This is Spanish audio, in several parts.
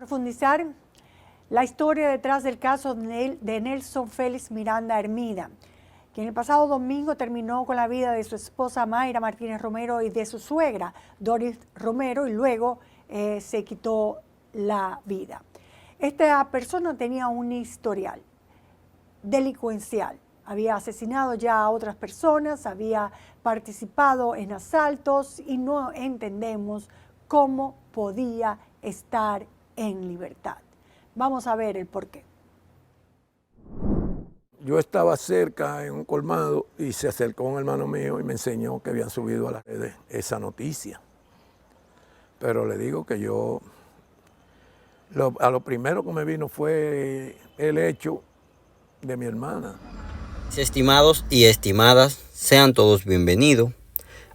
Profundizar la historia detrás del caso de Nelson Félix Miranda Hermida, quien el pasado domingo terminó con la vida de su esposa Mayra Martínez Romero y de su suegra Doris Romero, y luego se quitó la vida. Esta persona tenía un historial delincuencial. Había asesinado ya a otras personas, había participado en asaltos y no entendemos cómo podía estar en libertad. Vamos a ver el porqué. Yo estaba cerca en un colmado y se acercó un hermano mío y me enseñó que habían subido a las redes esa noticia. Pero le digo que yo, a lo primero que me vino fue el hecho de mi hermana. Estimados y estimadas, sean todos bienvenidos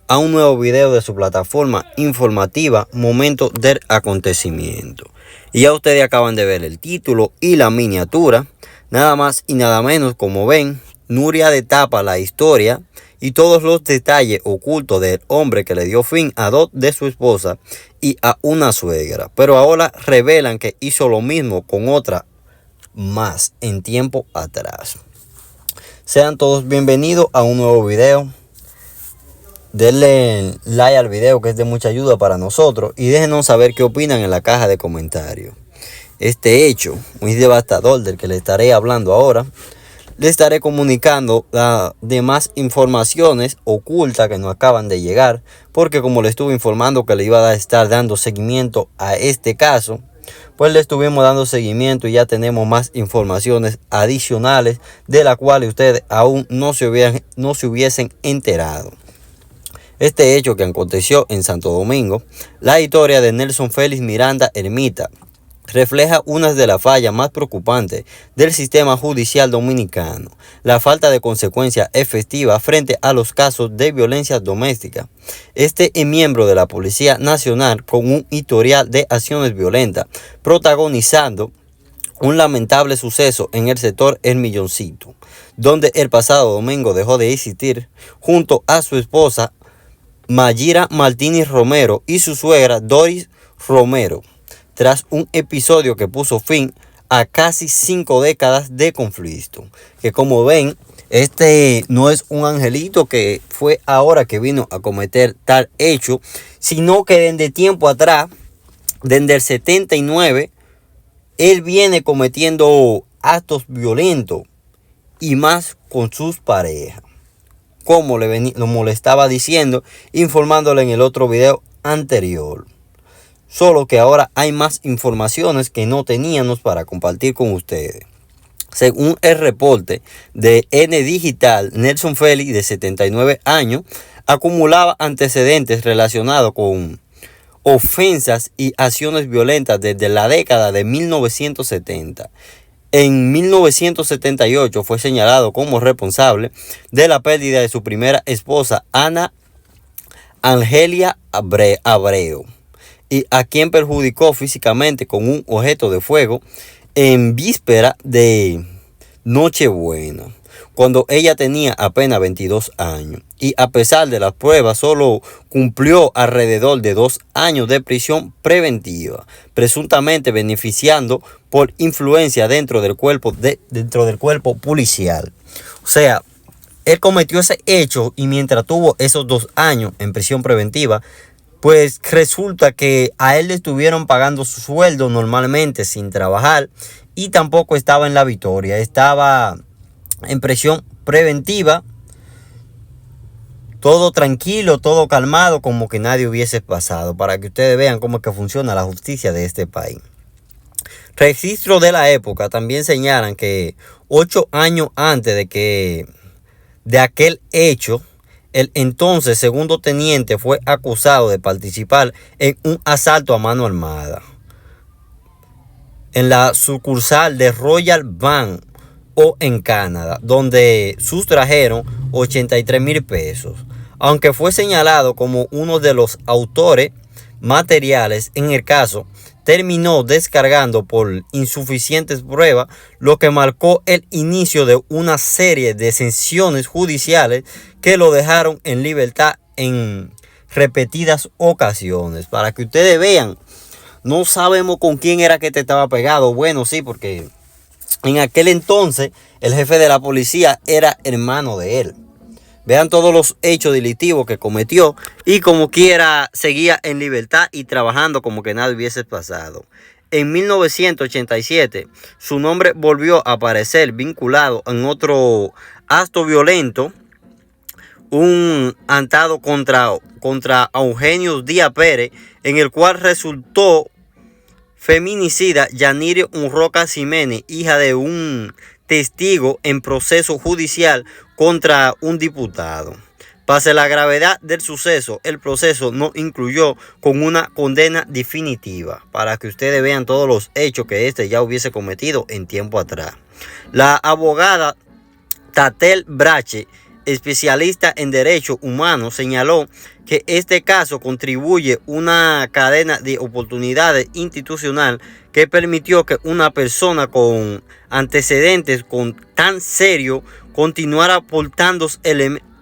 a un nuevo video de su plataforma informativa Momento del Acontecimiento. Y ya ustedes acaban de ver el título y la miniatura. Nada más y nada menos, como ven, Nuria destapa la historia y todos los detalles ocultos del hombre que le dio fin a dos de su esposa y a una suegra. Pero ahora revelan que hizo lo mismo con otra más en tiempo atrás. Sean todos bienvenidos a un nuevo video. Denle like al video, que es de mucha ayuda para nosotros, y déjenos saber qué opinan en la caja de comentarios. Este hecho muy devastador del que les estaré hablando ahora, les estaré comunicando las demás informaciones ocultas que nos acaban de llegar, porque como les estuve informando que le iba a estar dando seguimiento a este caso, pues le estuvimos dando seguimiento y ya tenemos más informaciones adicionales de las cuales ustedes aún no se hubiesen enterado. Este hecho que aconteció en Santo Domingo, la historia de Nelson Félix Miranda Hermida, refleja una de las fallas más preocupantes del sistema judicial dominicano: la falta de consecuencias efectivas frente a los casos de violencia doméstica. Este es miembro de la Policía Nacional con un historial de acciones violentas, protagonizando un lamentable suceso en el sector El Milloncito, donde el pasado domingo dejó de existir junto a su esposa Mayra Martínez Romero y su suegra Doris Romero, tras un episodio que puso fin a casi 5 décadas de conflicto. Que como ven, este no es un angelito que fue ahora que vino a cometer tal hecho, sino que desde tiempo atrás, desde el 79, él viene cometiendo actos violentos y más con sus parejas, como lo estaba diciendo, informándole en el otro video anterior. Solo que ahora hay más informaciones que no teníamos para compartir con ustedes. Según el reporte de N Digital, Nelson Félix, de 79 años, acumulaba antecedentes relacionados con ofensas y acciones violentas desde la década de 1970. En 1978 fue señalado como responsable de la pérdida de su primera esposa, Ana Angelia Abreu, y a quien perjudicó físicamente con un objeto de fuego en víspera de Nochebuena, cuando ella tenía apenas 22 años. Y a pesar de las pruebas, solo cumplió alrededor de 2 años de prisión preventiva, presuntamente beneficiando por influencia dentro del cuerpo policial. O sea, él cometió ese hecho y mientras tuvo esos 2 años en prisión preventiva, pues resulta que a él le estuvieron pagando su sueldo normalmente sin trabajar, y tampoco estaba en la victoria, estaba en prisión preventiva, todo tranquilo, todo calmado, como que nadie hubiese pasado, para que ustedes vean cómo es que funciona la justicia de este país. Registros de la época también señalan que 8 años antes de aquel hecho, el entonces segundo teniente fue acusado de participar en un asalto a mano armada en la sucursal de Royal Bank en Canadá, donde sustrajeron 83,000 pesos. Aunque fue señalado como uno de los autores materiales en el caso, terminó descargando por insuficientes pruebas, lo que marcó el inicio de una serie de sanciones judiciales que lo dejaron en libertad en repetidas ocasiones. Para que ustedes vean no sabemos con quién era que te estaba pegado. Bueno, sí, porque en aquel entonces el jefe de la policía era hermano de él. Vean todos los hechos delictivos que cometió y como quiera seguía en libertad y trabajando como que nada hubiese pasado. En 1987 su nombre volvió a aparecer vinculado en otro acto violento, un atentado contra Eugenio Díaz Pérez, en el cual resultó feminicida Yanirio Unroca Ximénez, hija de un testigo en proceso judicial contra un diputado. Pese a la gravedad del suceso, el proceso no incluyó con una condena definitiva, para que ustedes vean todos los hechos que este ya hubiese cometido en tiempo atrás. La abogada Tatel Brache, especialista en derechos humanos, señaló que este caso contribuye a una cadena de oportunidades institucional que permitió que una persona con antecedentes tan serios continuara portando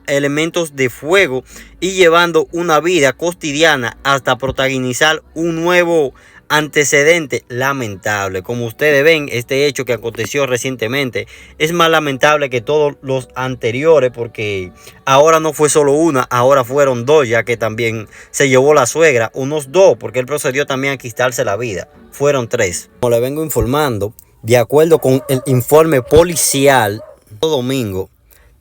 elementos de fuego y llevando una vida cotidiana hasta protagonizar un nuevo antecedente lamentable. Como ustedes ven, este hecho que aconteció recientemente es más lamentable que todos los anteriores, porque ahora no fue solo una, ahora fueron dos, ya que también se llevó la suegra, unos dos, porque él procedió también a quitarse la vida. Fueron tres. Como le vengo informando, de acuerdo con el informe policial, domingo,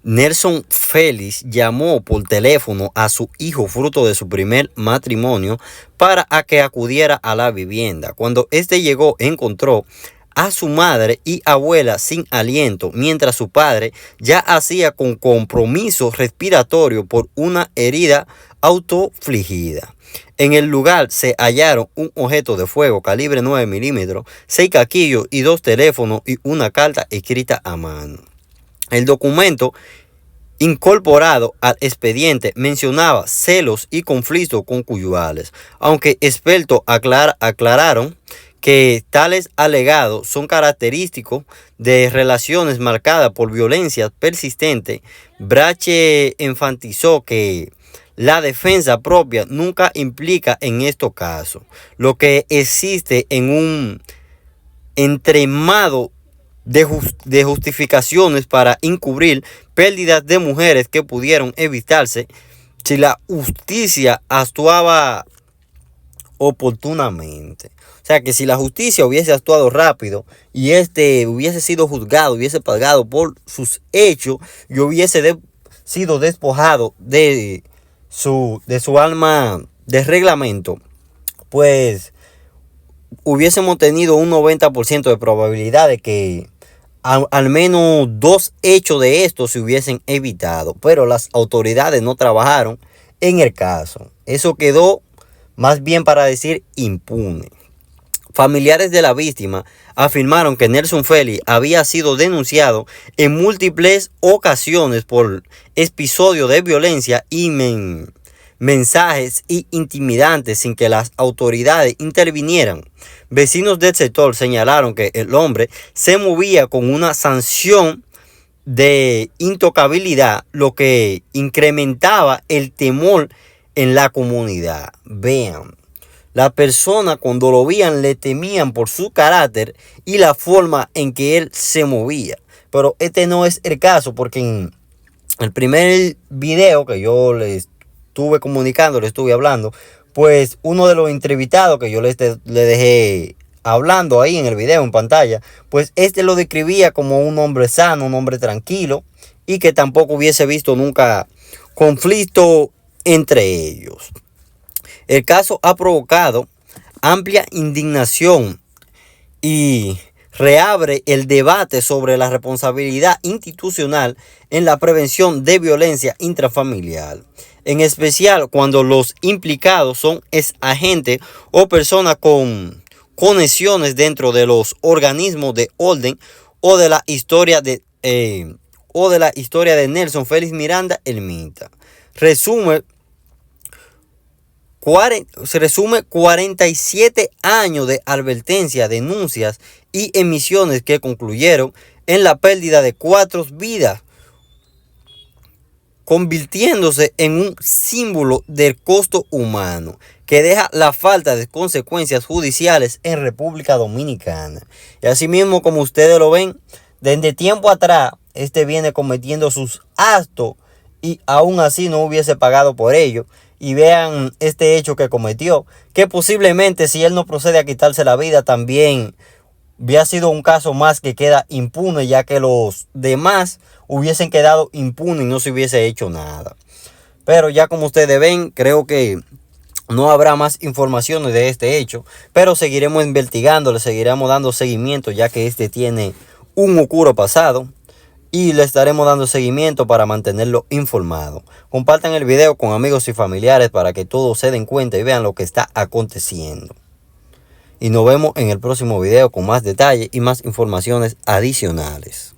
Nelson Félix llamó por teléfono a su hijo fruto de su primer matrimonio para que acudiera a la vivienda. Cuando este llegó, encontró a su madre y abuela sin aliento, mientras su padre ya hacía con compromiso respiratorio por una herida autofligida. En el lugar se hallaron un objeto de fuego calibre 9 milímetros, 6 caquillos y 2 teléfonos y una carta escrita a mano. El documento incorporado al expediente mencionaba celos y conflictos conyugales, aunque expertos aclararon que tales alegados son característicos de relaciones marcadas por violencia persistente. Brache enfatizó que la defensa propia nunca implica en estos casos, lo que existe en un entramado de justificaciones para encubrir pérdidas de mujeres que pudieron evitarse si la justicia actuaba oportunamente. O sea, que si la justicia hubiese actuado rápido y hubiese sido juzgado, hubiese pagado por sus hechos y hubiese sido despojado de su alma de reglamento, pues hubiésemos tenido un 90% de probabilidad de que al menos 2 hechos de estos se hubiesen evitado, pero las autoridades no trabajaron en el caso. Eso quedó más bien para decir impune. Familiares de la víctima afirmaron que Nelson Félix había sido denunciado en múltiples ocasiones por episodios de violencia y mensajes intimidantes sin que las autoridades intervinieran. Vecinos del sector señalaron que el hombre se movía con una sanción de intocabilidad, lo que incrementaba el temor en la comunidad. Vean, las personas cuando lo veían le temían por su carácter y la forma en que él se movía. Pero este no es el caso, porque en el primer video que yo les estuve comunicando, le estuve hablando, pues uno de los entrevistados que yo le dejé hablando ahí en el video, en pantalla, pues este lo describía como un hombre sano, un hombre tranquilo y que tampoco hubiese visto nunca conflicto entre ellos. El caso ha provocado amplia indignación y reabre el debate sobre la responsabilidad institucional en la prevención de violencia intrafamiliar, en especial cuando los implicados son exagentes o personas con conexiones dentro de los organismos de orden o de la historia de Nelson Félix Miranda Ermita. Resume 47 años de advertencia, denuncias y emisiones que concluyeron en la pérdida de 4 vidas, convirtiéndose en un símbolo del costo humano que deja la falta de consecuencias judiciales en República Dominicana. Y asimismo, como ustedes lo ven, desde tiempo atrás, viene cometiendo sus actos y aún así no hubiese pagado por ello. Y vean este hecho que cometió, que posiblemente si él no procede a quitarse la vida, también hubiera sido un caso más que queda impune, ya que los demás hubiesen quedado impunes y no se hubiese hecho nada. Pero ya como ustedes ven, creo que no habrá más informaciones de este hecho, pero seguiremos investigando, le seguiremos dando seguimiento, ya que tiene un oscuro pasado. Y le estaremos dando seguimiento para mantenerlo informado. Compartan el video con amigos y familiares para que todos se den cuenta y vean lo que está aconteciendo. Y nos vemos en el próximo video con más detalles y más informaciones adicionales.